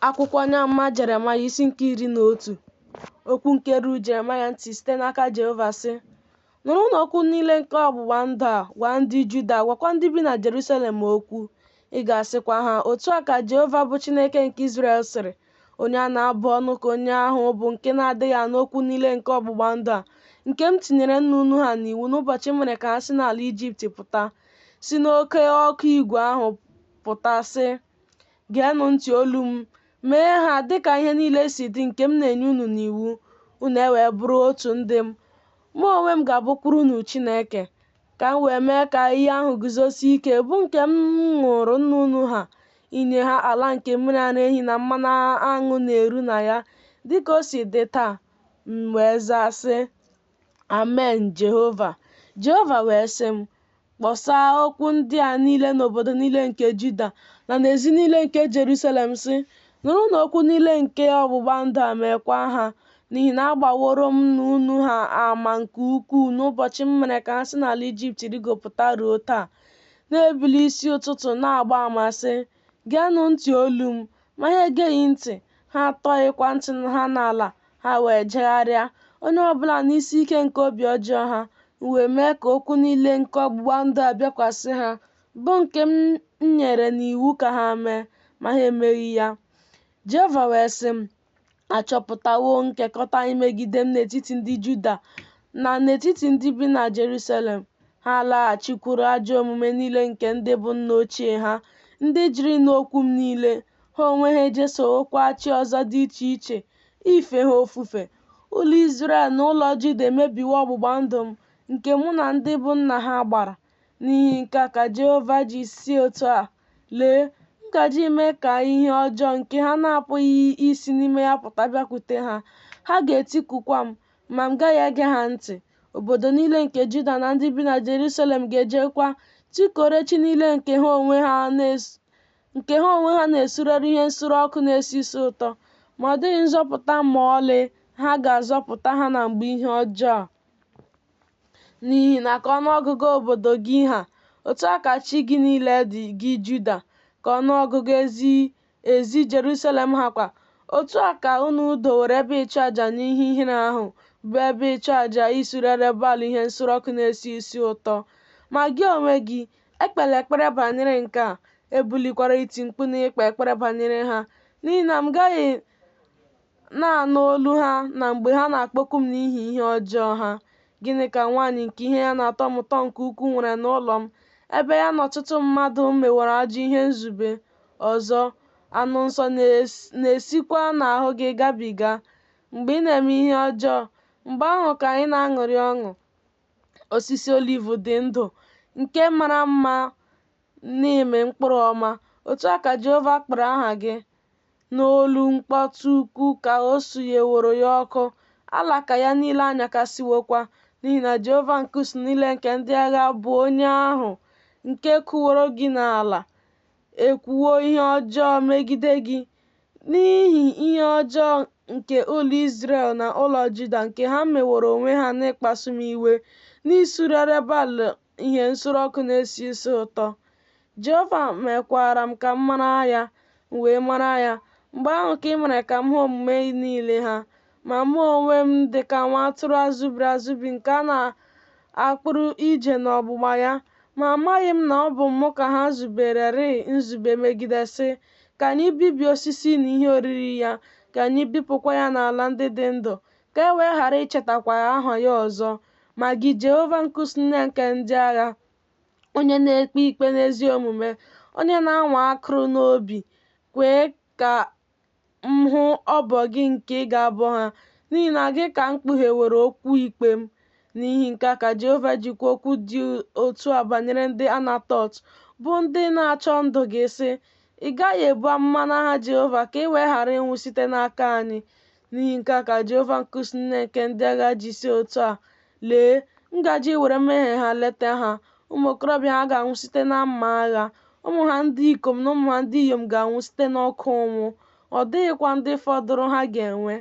Akwụkwọ Onyeamụma Jeremaịa isi nke 11. Okwu nke ruru Jeremaịa ntị site n'aka Jehova sị, nụrụnụ okwu niile nke ọgbụgba ndụ a gwa ndị Juda, gwakwa ndị bi na Jerusalem okwu. Ị ga-asịkwa ha, otu a ka Jehova bụ Chineke nke Izrel sịrị, onye a na-abụ ọnụ ka onye ahụ bụ nke na-adịghị anụ okwu niile nke ọgbụgba ndụ a, nke m tinyere nna unu ha n'iwu n'ụbọchị m mere ka ha si n'ala Ijipt pụta, si n'oke ọkụ igwe ahụ pụta, sị, geenụ ntị olu m, mee ha dịka ihe niile si dị nke m na-enye unu n'iwu, unu wee bụrụ otu ndị m. Mụ onwe m ga-abụkwuru unu Chineke, ka m wee mee ka ihe ahụ guzosie ike, bụ nke m ṅụrụ nna unu ha, inye ha ala nke mmiri ara ehi na mmanụ aṅụ na-eru na ya, dịka o si dị taa. M wee zaa sị, Amen. Jehova wee sị m, kpọsaa okwu ndị a niile n'obodo niile nke Juda na n'ezi niile nke Jerusalem, sị, nụrụnụ okwu niile nke ọgbụgba ndụ a, meekwa ha, n'ihi na agbaworo m nna unu ha ama nke ukwuu n'ụbọchị m mere ka ha si n'ala Ijipt rigopụta ruo taa. Na-ebili isi ụtụtụ na-agba ama sị, geenụ ntị olu m, ma ha egeghị ntị, ha atọghịkwa ntị ha n'ala, ha wee jegharịa, onye ọbụla n'isi ike nke obi ọjọọ ha, wee mee ka okwu niile nke ọgbụgba ndụ a bịakwasị ha, bụ nke m nyere n'iwu ka ha mee, ma ha emeghị ya. Jehova wee sị m, achọpụtawo nkekọta imegide m n'etiti ndị Juda na n'etiti ndị bi na Jerusalem. Ha laghachikwuru ajọ omume niile nke ndị bụ nna ochie ha, ndị jiri n'okwu m niile ha onwe ha ejesowokwa chi ọzọ dị iche iche, ife ha ofufe. Ụlọ Izrel na ụlọ Juda emebiwo ọgbụgba ndụ m nke mụ na ndị bụ nna ha gbara. N'ihi nke a ka Jehova ji si otu a, lee, m gaje ime ka ihe ọjọọ nke ha na-apụghị isi n'ime ya pụta bịakwute ha. Ha ga-etikukwa m, ma m gaghị ege ha ntị. Obodo niile nke Juda na ndị bi na Jerusalem ga-ejekwa tikọrọ chi niile nke ha onwe ha na-esurere ihe nsure ọkụ na-esi isi ụtọ, ma ọ dịghị nzọpụta ma ọlị ha ga-azọpụta ha na mgbe ihe ọjọọ. N'ihi na ka ọnụọgụgụ obodo gị ha, otu a ka chi gị niile dị, gị Juda, ka ọnụọgụgụ ezi Jerusalem ha kwa. Otu a ka unu dowere ebe ịchụ àjà n'ihe ihere ahụ, bụ ebe ịchụ àjà isurere Baal ihe nsure ọkụ na-esi isi ụtọ. Ma gị onwe gị, ekpela ekpere banyere nke a, ebulikwara iti mkpu na ịkpe ekpere banyere ha, n'ihi na m gaghị na-anụ olu ha na mgbe ha na-akpọku m n'ihi ihe ọjọọ ha. Gịnị ka nwaanyị nke ihe ya na-atọ m ụtọ nke ukwuu nwere n'ụlọ m, ebe ya na ọtụtụ mmadụ mewara ajọ ihe nzube ọzọ? Anụ nsọ na-esikwa n'ahụ gị gabiga. Mgbe ị na-eme ihe ọjọọ, mgbe ahụ ka anyị na-aṅụrị ọṅụ. Osisi oliv dị ndụ, nke mara mma na-eme mkpụrụ ọma. Otu a ka Jehova kpọrọ aha gị. N'olu mkpọtụ ukwu ka o sunyeworo ya ọkụ, alaka ya niile anyakasịwokwa, n'ihi na Jehova nke usuu niile nke ndị agha bụ onye ahụ nke kụworo gị n'ala, ekwuwo ihe ọjọọ megide gị, n'ihi ihe ọjọọ nke ụlọ Izrel na ụlọ Juda, nke ha meworo onwe ha n'ịkpasu m iwe, n'isurere Baal ihe nsure ọkụ na-esi isi ụtọ. Jehova mekwara m ka m mara ya, m wee mara ya. Mgbe ahụ ka ị mere ka m hụ omume niile ha. Ma mụ onwe m dị ka nwa atụrụ azụbiri azụbi nke a na-akpụrụ ije n'ọgbụgba ya. Ma amaghị m na ọ bụ mụ ka ha zubererị nzube megide, sị, ka anyị bibie osisi na ihe oriri ya, ka anyị bipụkwa ya n'ala ndị dị ndụ, ka e wee ghara ichetakwa aha ya ọzọ. Ma gị, Jehova nke usuu niile nke ndị agha, onye na-ekpe ikpe n'ezi omume, onye na-anwa akụrụ n'obi, kwee ka m hụ ọbọ gị nke ị ga-abọ ha, n'ihi na gị ka m kpugheworo okwu ikpe m. N'ihi nke a ka Jehova ji kwuo okwu dị otu a banyere ndị Anatot, bụ ndị na-achọ ndụ gị, sị, ị gaghị ebu amụma n'aha Jehova, ka ị wee ghara ịnwụ site n'aka anyị. N'ihi nke a ka Jehova nke usuu niile nke ndị agha ji si otu a, lee, m gaje iwere mmehie ha leta ha. Ụmụ okorobịa ha ga-anwụ site na mma agha, ụmụ ha ndị ikom na ụmụ ha ndị inyom ga-anwụ site n'ọkụ ụnwụ. Ọ dịghịkwa ndị fọdụrụ ha ga-enwe,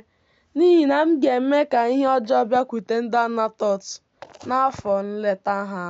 n'ihi na m ga-eme ka ihe ọjọọ bịakwute ndị Anatot n'afọ nleta ha.